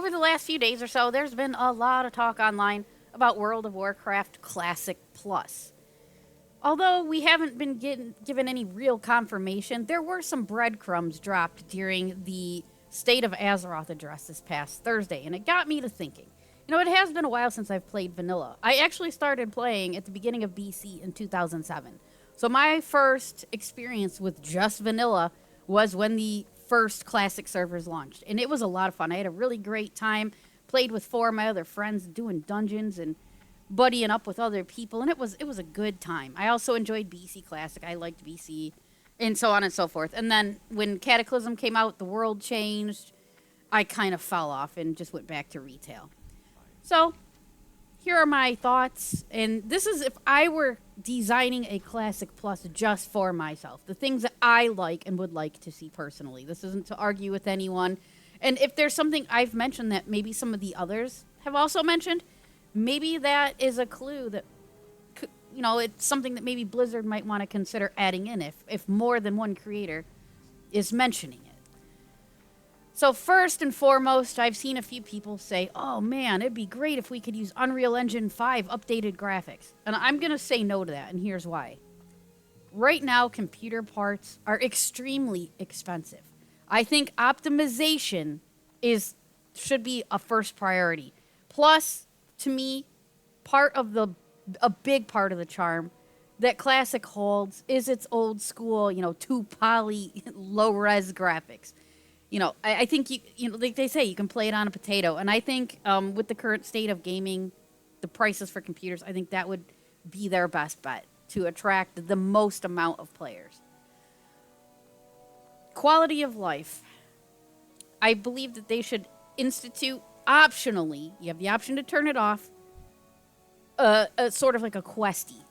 Over the last few days or so, there's been a lot of talk online about World of Warcraft Classic Plus. Although we haven't been given any real confirmation, there were some breadcrumbs dropped during the State of Azeroth address this past Thursday, and it got me to thinking. It has been a while since I've played vanilla. I actually started playing at the beginning of BC in 2007. So my first experience with just vanilla was when the first classic servers launched, and it was a lot of fun. I had a really great time, played with four of my other friends doing dungeons and buddying up with other people, and it was a good time. I also enjoyed BC Classic. I liked BC, and so on and so forth. And then when Cataclysm came out, the world changed. I kind of fell off and just went back to retail. So here are my thoughts, and this is if I were designing a Classic Plus just for myself, the things that I like and would like to see personally. This isn't to argue with anyone. And if there's something I've mentioned that maybe some of the others have also mentioned, maybe that is a clue that, it's something that maybe Blizzard might want to consider adding in if more than one creator is mentioning it. So first and foremost, I've seen a few people say, oh man, it'd be great if we could use Unreal Engine 5 updated graphics. And I'm going to say no to that, and here's why. Right now, computer parts are extremely expensive. I think optimization should be a first priority. Plus, to me, a big part of the charm that Classic holds is its old school, two poly, low res graphics. I think like they say, you can play it on a potato, and I think with the current state of gaming, the prices for computers, I think that would be their best bet to attract the most amount of players. Quality of life. I believe that they should institute optionally. You have the option to turn it off. A sort of like a questy.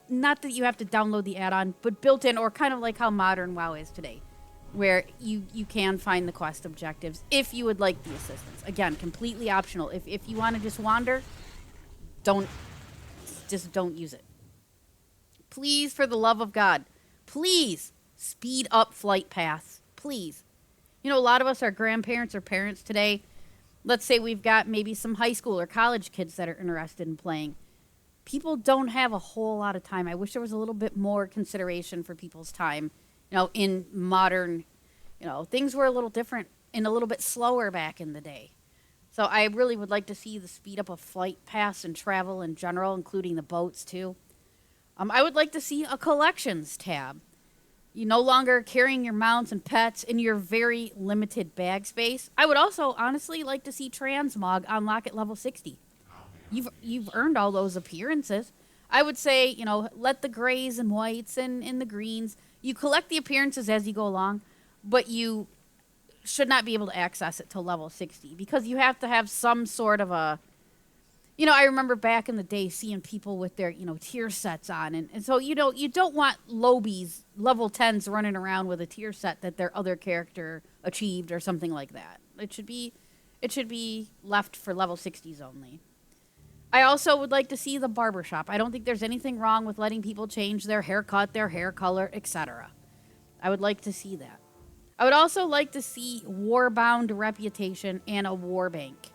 Not that you have to download the add-on, but built in, or kind of like how modern WoW is today, where you can find the quest objectives if you would like the assistance. Again, completely optional. If you want to just wander, don't use it. Please, for the love of God, please speed up flight paths. Please. A lot of us are grandparents or parents today. Let's say we've got maybe some high school or college kids that are interested in playing. People don't have a whole lot of time. I wish there was a little bit more consideration for people's time. In modern, things were a little different and a little bit slower back in the day. So I really would like to see the speed up of flight paths and travel in general, including the boats too. I would like to see a collections tab. You no longer carrying your mounts and pets in your very limited bag space. I would also honestly like to see transmog unlock at level 60. You've earned all those appearances. I would say, let the grays and whites and the greens. You collect the appearances as you go along, but you should not be able to access it till level 60 because you have to have some sort of a... I remember back in the day seeing people with their, tier sets on. And so, you don't want lobies, level 10s running around with a tier set that their other character achieved or something like that. It should be left for level 60s only. I also would like to see the barbershop. I don't think there's anything wrong with letting people change their haircut, their hair color, etc. I would like to see that. I would also like to see Warbound reputation and a war bank.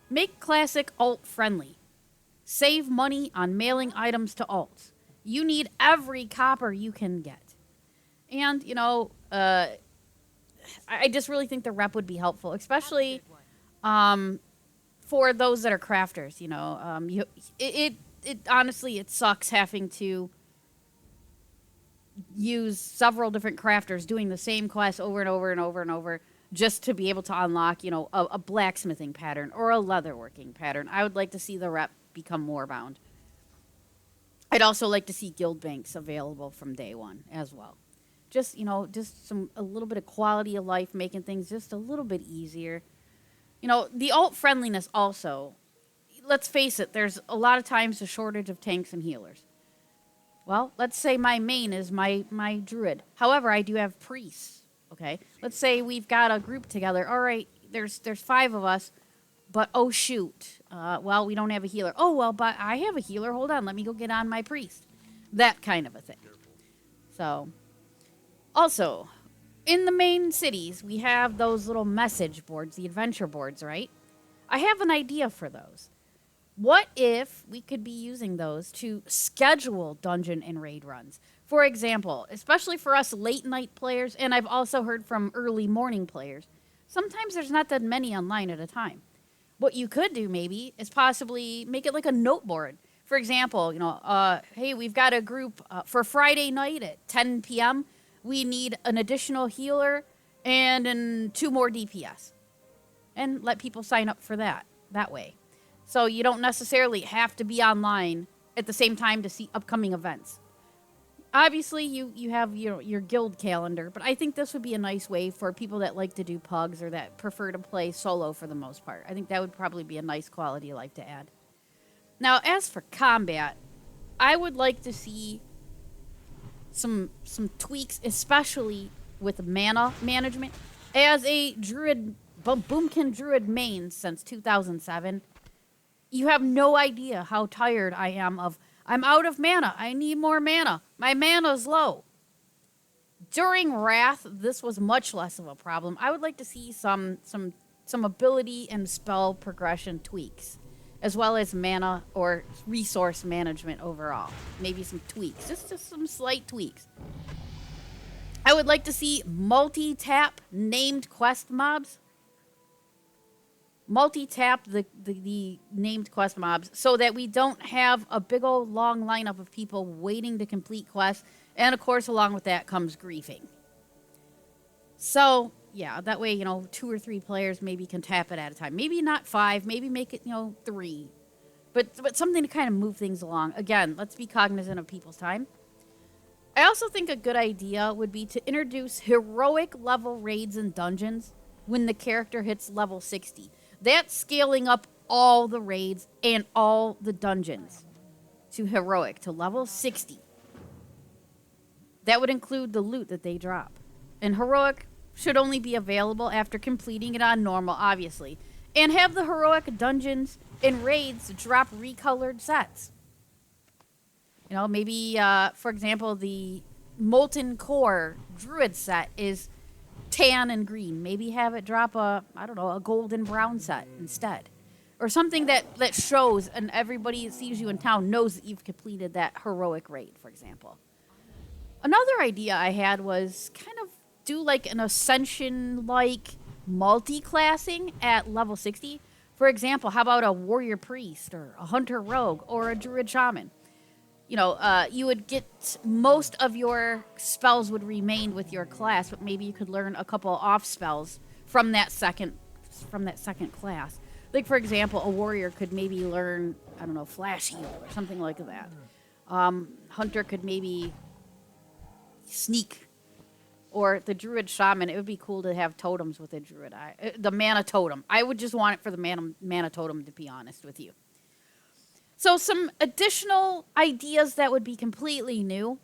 Make Classic alt-friendly. Save money on mailing items to alts. You need every copper you can get. And, I just really think the rep would be helpful, especially for those that are crafters. It honestly, it sucks having to use several different crafters doing the same quest over and over and over and over just to be able to unlock, a blacksmithing pattern or a leatherworking pattern. I would like to see the rep become more bound. I'd also like to see guild banks available from day one as well. Just, a little bit of quality of life, making things just a little bit easier. The alt friendliness also, let's face it, there's a lot of times a shortage of tanks and healers. Well, let's say my main is my druid. However, I do have priests. Okay, let's say we've got a group together. All right, there's 5 of us, but oh shoot, well, we don't have a healer. Oh, well, but I have a healer. Hold on, let me go get on my priest. That kind of a thing. So, also, in the main cities, we have those little message boards, the adventure boards, right? I have an idea for those. What if we could be using those to schedule dungeon and raid runs? For example, especially for us late night players, and I've also heard from early morning players, sometimes there's not that many online at a time. What you could do maybe is possibly make it like a note board. For example, hey, we've got a group for Friday night at 10 p.m. We need an additional healer and two more DPS, and let people sign up for that way. So you don't necessarily have to be online at the same time to see upcoming events. Obviously, you have your guild calendar, but I think this would be a nice way for people that like to do pugs or that prefer to play solo for the most part. I think that would probably be a nice quality of life to add. Now, as for combat, I would like to see some tweaks, especially with mana management. As a druid, boomkin druid main since 2007, you have no idea how tired I am of. I'm out of mana. I need more mana. My mana's low. During Wrath, this was much less of a problem. I would like to see some ability and spell progression tweaks, as well as mana or resource management overall. Maybe some tweaks, just some slight tweaks. I would like to see multi-tap named quest mobs. Multi-tap the named quest mobs so that we don't have a big old long lineup of people waiting to complete quests. And of course, along with that comes griefing. So, yeah, that way, 2 or 3 players maybe can tap it at a time. Maybe not 5, maybe make it, 3. But something to kind of move things along. Again, let's be cognizant of people's time. I also think a good idea would be to introduce heroic level raids and dungeons when the character hits level 60. That's scaling up all the raids and all the dungeons to heroic, to level 60. That would include the loot that they drop. And heroic should only be available after completing it on normal, obviously. And have the heroic dungeons and raids drop recolored sets. Maybe, for example, the Molten Core Druid set is tan and green. Maybe have it drop a golden brown set instead. Or something that shows and everybody that sees you in town knows that you've completed that heroic raid, for example. Another idea I had was kind of do like an Ascension-like multi-classing at level 60. For example, how about a warrior priest or a hunter rogue or a druid shaman? You would get most of your spells would remain with your class, but maybe you could learn a couple off spells from that second class. Like, for example, a warrior could maybe learn, flash heal or something like that. Hunter could maybe sneak. Or the druid shaman, it would be cool to have totems with a druid. The mana totem. I would just want it for the mana totem, to be honest with you. So some additional ideas that would be completely new.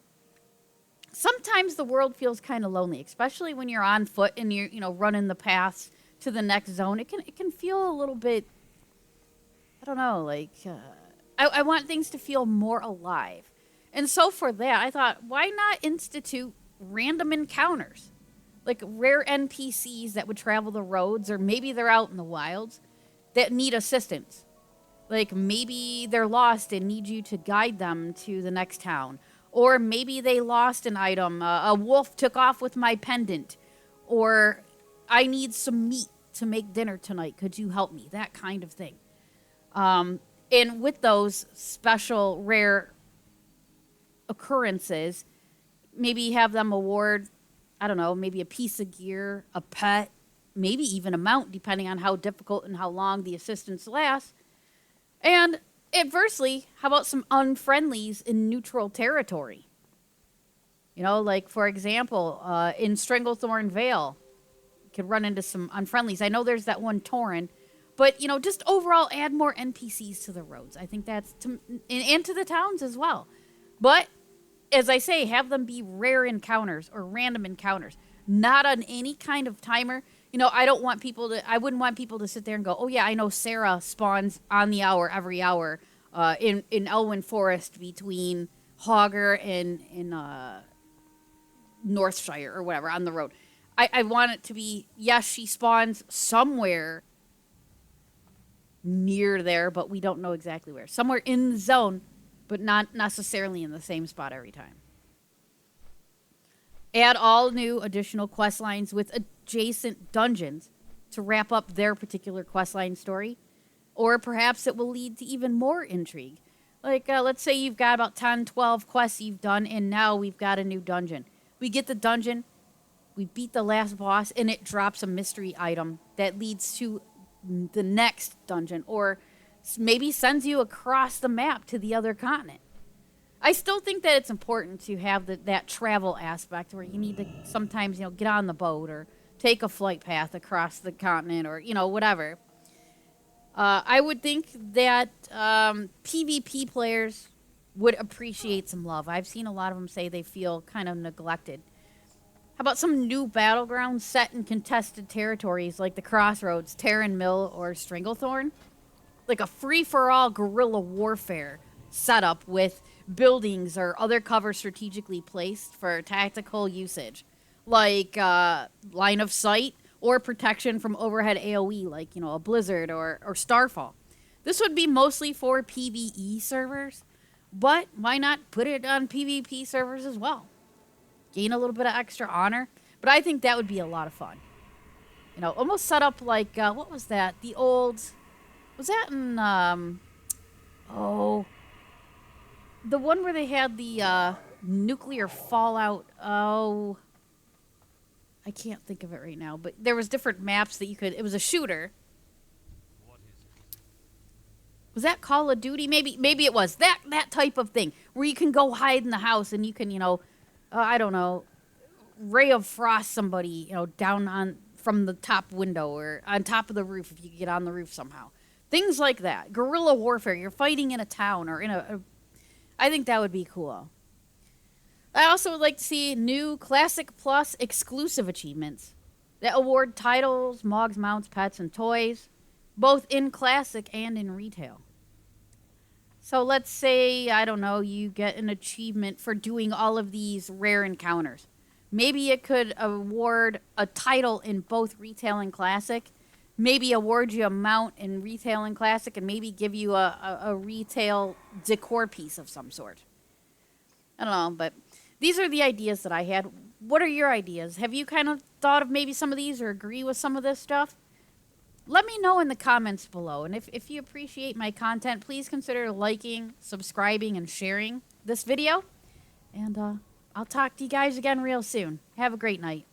Sometimes the world feels kind of lonely, especially when you're on foot and you're, running the paths to the next zone. It can feel a little bit, I want things to feel more alive. And so for that, I thought, why not institute random encounters? Like rare NPCs that would travel the roads, or maybe they're out in the wilds, that need assistance. Like maybe they're lost and need you to guide them to the next town. Or maybe they lost an item. A wolf took off with my pendant. Or I need some meat to make dinner tonight. Could you help me? That kind of thing. And with those special rare occurrences, maybe have them award, maybe a piece of gear, a pet, maybe even a mount, depending on how difficult and how long the assistance lasts. And adversely, how about some unfriendlies in neutral territory? Like, for example, in Stranglethorn Vale, you could run into some unfriendlies. I know there's that one Tauren, but, just overall add more NPCs to the roads. I think that's, and to the towns as well. But, as I say, have them be rare encounters or random encounters, not on any kind of timer. I wouldn't want people to sit there and go, oh yeah, I know Sarah spawns on the hour every hour in Elwyn Forest between Hogger and Northshire or whatever on the road. I want it to be, yes, she spawns somewhere near there, but we don't know exactly where. Somewhere in the zone, but not necessarily in the same spot every time. Add all new additional quest lines with adjacent dungeons to wrap up their particular questline story. Or perhaps it will lead to even more intrigue. Like, let's say you've got about 10, 12 quests you've done, and now we've got a new dungeon. We get the dungeon, we beat the last boss, and it drops a mystery item that leads to the next dungeon, or maybe sends you across the map to the other continent. I still think that it's important to have that travel aspect where you need to sometimes, get on the boat or take a flight path across the continent or, whatever. I would think that PvP players would appreciate some love. I've seen a lot of them say they feel kind of neglected. How about some new battlegrounds set in contested territories like the Crossroads, Terran Mill, or Stranglethorn? Like a free-for-all guerrilla warfare setup with buildings or other cover strategically placed for tactical usage, like line of sight or protection from overhead AoE, like, a blizzard or Starfall. This would be mostly for PvE servers, but why not put it on PvP servers as well? Gain a little bit of extra honor, but I think that would be a lot of fun. Almost set up like, what was that? The old, was that in, the one where they had the nuclear fallout. Oh, I can't think of it right now, but there was different maps that you could, it was a shooter. Was that Call of Duty? Maybe it was that type of thing where you can go hide in the house and you can, I don't know, ray of frost somebody, down on from the top window or on top of the roof if you get on the roof somehow. Things like that. Guerrilla warfare. You're fighting in a town or in I think that would be cool. I also would like to see new Classic Plus exclusive achievements that award titles, mogs, mounts, pets, and toys, both in Classic and in retail. So let's say, I don't know, you get an achievement for doing all of these rare encounters. Maybe it could award a title in both retail and Classic. Maybe award you a mount in retail and Classic, and maybe give you a retail decor piece of some sort. I don't know, but these are the ideas that I had. What are your ideas? Have you kind of thought of maybe some of these or agree with some of this stuff? Let me know in the comments below. And if you appreciate my content, please consider liking, subscribing, and sharing this video. And I'll talk to you guys again real soon. Have a great night.